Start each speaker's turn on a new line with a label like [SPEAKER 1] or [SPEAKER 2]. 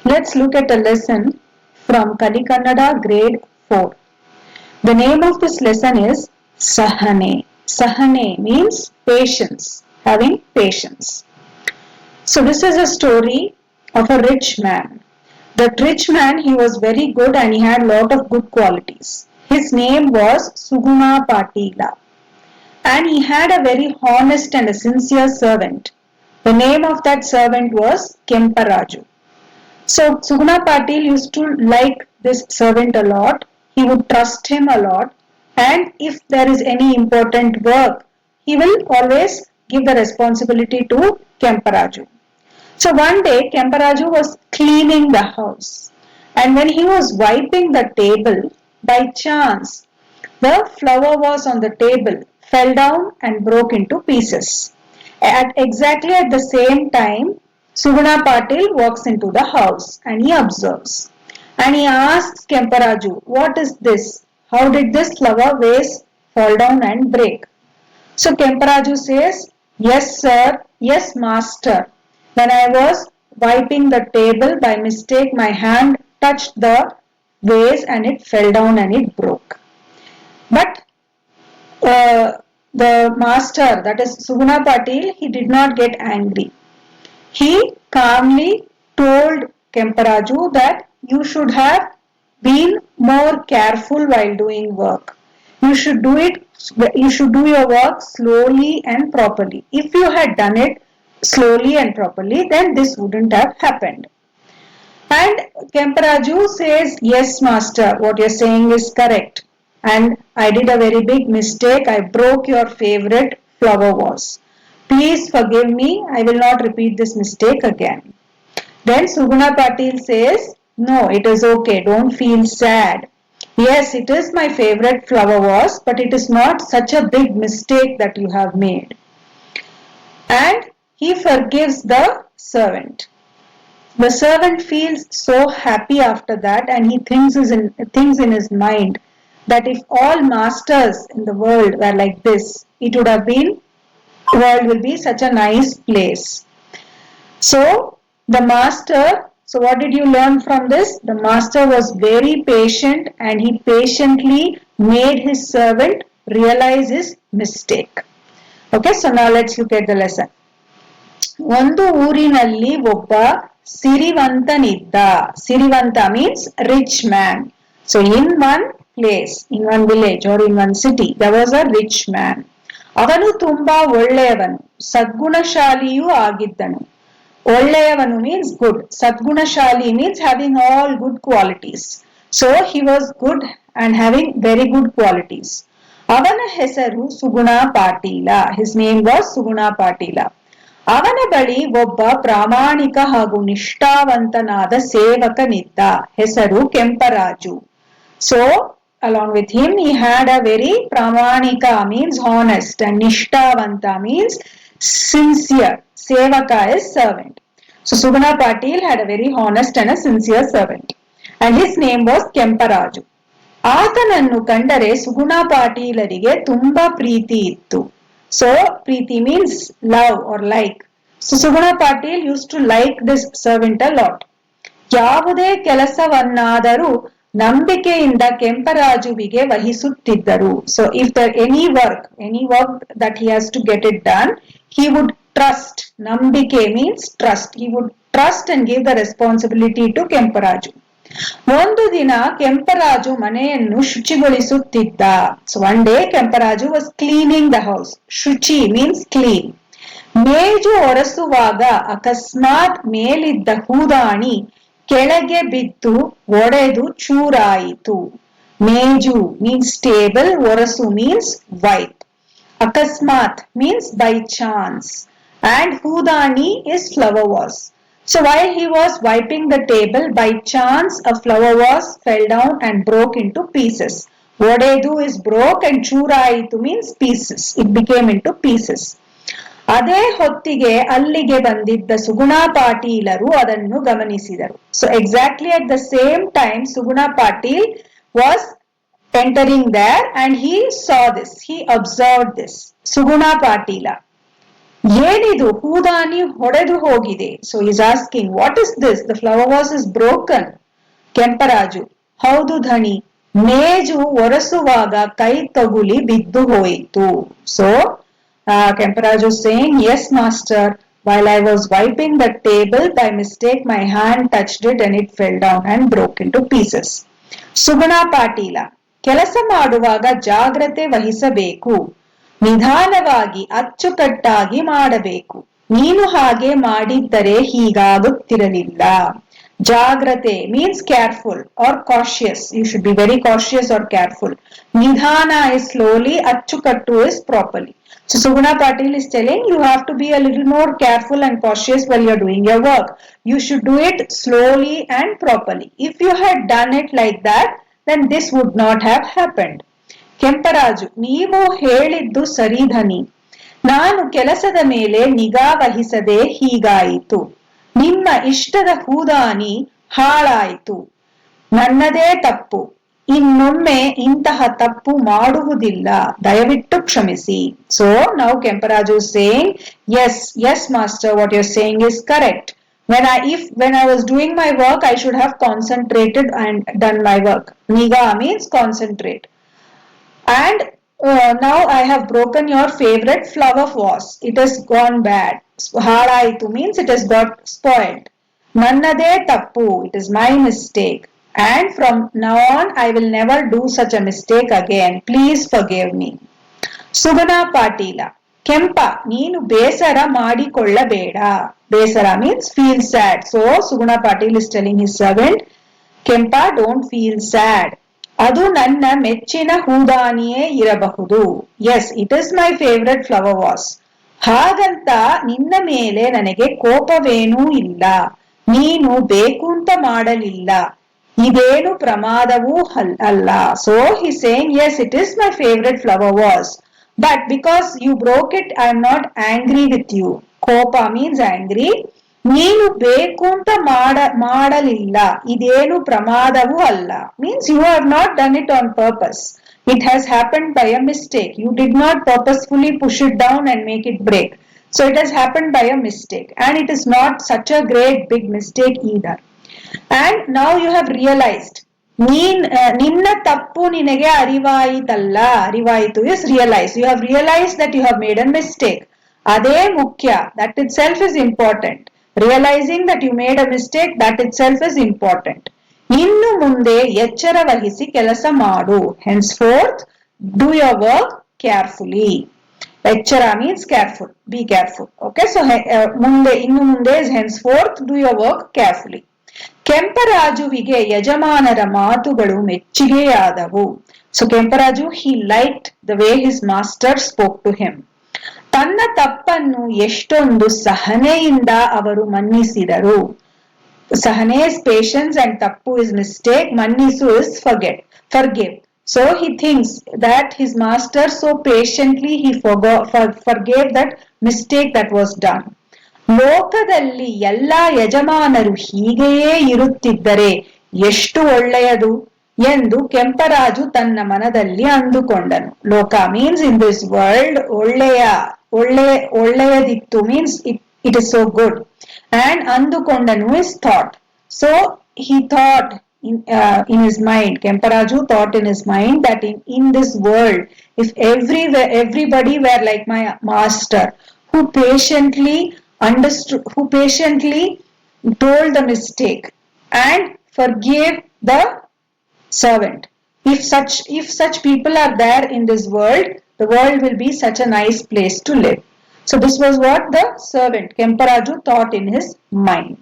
[SPEAKER 1] Let's look at a lesson from Kali Kannada grade 4. The name of this lesson is Sahane. Sahane means patience, having patience. So this is a story of a rich man. That rich man, he was very good and he had a lot of good qualities. His name was Suguna Patila and he had a very honest and a sincere servant. The name of that servant was Kemparaju. So Suguna Patil used to like this servant a lot. He would trust him a lot. And if there is any important work, he will always give the responsibility to Kemparaju. So one day Kemparaju was cleaning the house. And when he was wiping the table, by chance, the flower vase on the table fell down and broke into pieces. Exactly at the same time, Suguna Patil walks into the house and he observes. And he asks Kemparaju, what is this? How did this flower vase fall down and break? So Kemparaju says, yes sir, yes master. When I was wiping the table, by mistake my hand touched the vase and it fell down and it broke. But the master, that is Suguna Patil, he did not get angry. He calmly told Kemparaju that you should have been more careful while doing work. You should do your work slowly and properly. If you had done it slowly and properly, then this wouldn't have happened. And Kemparaju says, yes, master, what you're saying is correct. And I did a very big mistake. I broke your favorite flower vase. Please forgive me. I will not repeat this mistake again. Then Suguna Patil says, no, it is okay. Don't feel sad. Yes, it is my favorite flower vase, but it is not such a big mistake that you have made. And he forgives the servant. The servant feels so happy after that and he thinks in his mind that if all masters in the world were like this, it would have been, the world will be such a nice place. So what did you learn from this? The master was very patient and he patiently made his servant realize his mistake. Okay, so now let's look at the lesson. ಒಂದು ಊರಿನಲ್ಲಿ ಒಬ್ಬ ಸಿರಿವಂತನಿದ್ದ. ಸಿರಿವಂತ means rich man. So in one place, in one village or in one city, there was a rich man. ಅವನು ತುಂಬಾ ಒಳ್ಳೆಯವನು, ಸದ್ಗುಣಶಾಲಿಯೂ ಆಗಿದ್ದನು. ಒಳ್ಳೆಯವನು means good. Sadgunashali means having all good qualities. So he was good and having very good qualities. ಅವನ ಹೆಸರು ಸುಗುಣ Patil. His name was Suguna Patila. ಅವನ ಬಳಿ ಒಬ್ಬ ಪ್ರಾಮಾಣಿಕ ಹಾಗೂ ನಿಷ್ಠಾವಂತನಾದ ಸೇವಕನಿದ್ದ. ಹೆಸರು Kemparaju. So along with him he had a very pramanika means honest and nishtavanta means sincere. Sevaka is servant. So Suguna Patil had a very honest and a sincere servant. And his name was Kemparaju. ಆತನನ್ನು ಕಂಡರೆ ಸುಗುಣ ಪಾಟೀಲರಿಗೆ ತುಂಬಾ ಪ್ರೀತಿ ಇತ್ತು. So Preethi means love or like. So Suguna Patil used to like this servant a lot. ಯಾವುದೇ ಕೆಲಸವನ್ನಾದರೂ ನಂಬಿಕೆಯಿಂದ ಕೆಂಪರಾಜುವಿಗೆ ವಹಿಸುತ್ತಿದ್ದರು. So if there any work that he has to get it done, he would trust. Nambike means trust. He would trust and give the responsibility to Kemparaju. ಒಂದು ದಿನ ಕೆಂಪರಾಜು ಮನೆಯನ್ನು ಶುಚಿಗೊಳಿಸುತ್ತಿದ್ದ. So one day Kemparaju was cleaning the house. ಶುಚಿ means clean. ಮೇಜು ಒರೆಸುವಾಗ ಅಕಸ್ಮಾತ್ ಮೇಲಿದ್ದ ಹೂದಾಣಿ ಕೆಳಗೆ ಬಿದ್ದು ಒಡೆದು ಚೂರಾಯಿತು. ಮೇಜು means table, ಒರಸು means wipe. Akasmat means by chance and hudani is flower vase. So while he was wiping the table, by chance a flower vase fell down and broke into pieces. Odedu is broke and churaitu means pieces. It became into pieces. ಅದೇ ಹೊತ್ತಿಗೆ ಅಲ್ಲಿಗೆ ಬಂದಿದ್ದ ಸುಗುಣ ಪಾಟೀಲರು ಅದನ್ನು ಗಮನಿಸಿದರು. So exactly at the same time Suguna Patil was entering there and he saw this. He observed this. Suguna Patila. ಏನಿದು ಹೂದಾನಿ ಹೊಡೆದು ಹೋಗಿದೆ. So is asking what is this, the flower was is broken. Kemparaju ಹೌದು ಧಣಿ, ಮೇಜು ಒರೆಸುವಾಗ ಕೈ ತಗುಲಿ ಬಿದ್ದು ಹೋಯಿತು. So Kemparaju saying S master, while I was wiping the table by mistake my hand touched it and it fell down and broke into pieces. ಸುಗುಣ ಪಾಟೀಲ ಕೆಲಸ ಮಾಡುವಾಗ ಜಾಗ್ರತೆ ವಹಿಸಬೇಕು, ನಿಧಾನವಾಗಿ ಅಚ್ಚುಕಟ್ಟಾಗಿ ಮಾಡಬೇಕು. ನೀನು ಹಾಗೆ ಮಾಡಿದ್ದರೆ ಹೀಗಾಗುತ್ತಿರಲಿಲ್ಲ. ಜಾಗ್ರತೆ means careful or cautious. You should be very cautious or careful. Nidhana is slowly, achukattu is properly. So Suguna Patil is telling you have to be a little more careful and cautious while you're doing your work. You should do it slowly and properly. If you had done it like that, then this would not have happened. Kemparaju ನೀವು ಹೇಳಿದ್ದು ಸರಿ ಧನಿ, ನಾನು ಕೆಲಸದ ಮೇಲೆ ನಿಗಾ ವಹಿಸದೆ ಹೀಗಾಯಿತು. ನಿಮ್ಮ ಇಷ್ಟದ ಹೂದಾನಿ ಹಾಳಾಯಿತು. ನನ್ನದೇ ತಪ್ಪು. ಇನ್ನೊಮ್ಮೆ ಇಂತಹ ತಪ್ಪು ಮಾಡುವುದಿಲ್ಲ. ದಯವಿಟ್ಟು ಕ್ಷಮಿಸಿ. So now Kemparaju saying yes master, what you're saying is correct. When I was doing my work, I should have concentrated and done my work. Niga means concentrate. And now I have broken your favorite flower vase. It has gone bad. Hadaitu means it has got spoiled. Nannade tappu, it is my mistake. And from now on, I will never do such a mistake again. Please forgive me. Sugana Patila. ಕೆಂಪ ನೀನು ಬೇಸರ ಮಾಡಿಕೊಳ್ಳಬೇಡ. ಬೇಸರ means feel sad. So Suguna Patil is telling his servant, ಕೆಂಪ don't feel sad. ಅದು ನನ್ನ ಮೆಚ್ಚಿನ ಹೂದಾನಿಯೇ ಇರಬಹುದು. Yes it is my favourite flower vase. ಹಾಗಂತ ನಿನ್ನ ಮೇಲೆ ನನಗೆ ಕೋಪವೇನೂ ಇಲ್ಲ. ನೀನು ಬೇಕು ಅಂತ ಮಾಡಲಿಲ್ಲ. ಇದೇನು ಪ್ರಮಾದವೂ ಅಲ್ಲ. So he saying yes it is my favourite flower vase, but because you broke it I am not angry with you. ಕೋಪ ಮೀನ್ಸ್ ಆಂಗ್ರಿ. ನೀನು ಬೇಕು ಅಂತ ಮಾಡಲಿಲ್ಲ. ಇದೇನು ಪ್ರಮಾದವೂ ಅಲ್ಲ means you have not done it on purpose. It has happened by a mistake. You did not purposefully push it down and make it break. So it has happened by a mistake, and it is not such a great big mistake either. And now you have realized. ನಿನ್ನ ತಪ್ಪು ನಿನಗೆ ಅರಿವಾಯಿತಲ್ಲ. ಅರಿವಾಯಿತು is realize. You have realized that you have made a mistake. ಅದೇ ಮುಖ್ಯ. That itself is important. Realizing that you made a mistake, that itself is important. ಇನ್ನು ಮುಂದೆ ಎಚ್ಚರ ವಹಿಸಿ ಕೆಲಸ ಮಾಡು. Henceforth, do your work carefully. ಎಚ್ಚರ means careful. Be careful. Okay, so ಇನ್ನು ಮುಂದೆ is henceforth, do your work carefully. ಕೆಂಪರಾಜುವಿಗೆ ಯಜಮಾನರ ಮಾತುಗಳು ಮೆಚ್ಚುಗೆಯಾದವು. So Kemparaju, he liked the way his master spoke to him. ತನ್ನ ತಪ್ಪನ್ನು ಎಷ್ಟೊಂದು ಸಹನೆಯಿಂದ ಅವರು ಮನ್ನಿಸಿದರು. ಸಹನೆ is patience and tappu is mistake. Mannisu is forgive. So he thinks that his master so patiently he forgave that mistake that was done. ಲೋಕದಲ್ಲಿ ಎಲ್ಲಾ ಯಜಮಾನರು ಹೀಗೆಯೇ ಇರುತ್ತಿದ್ದರೆ ಎಷ್ಟು ಒಳ್ಳೆಯದು ಎಂದು ಕೆಂಪರಾಜು ತನ್ನ ಮನದಲ್ಲಿ ಅಂದುಕೊಂಡನು. ಲೋಕ ಮೀನ್ಸ್ ಇನ್ ದಿಸ್ ವರ್ಲ್ಡ್. ಒಳ್ಳೆಯದಿತ್ತು means it is so good. And ಅಂದುಕೊಂಡನು is thought. So he thought in his mind, Kemparaju thought in his mind that in this world, if everybody were like my master, who patiently understood, who patiently told the mistake and forgave the servant. If such people are there in this world, the world will be such a nice place to live. So this was what the servant Kemparaju thought in his mind.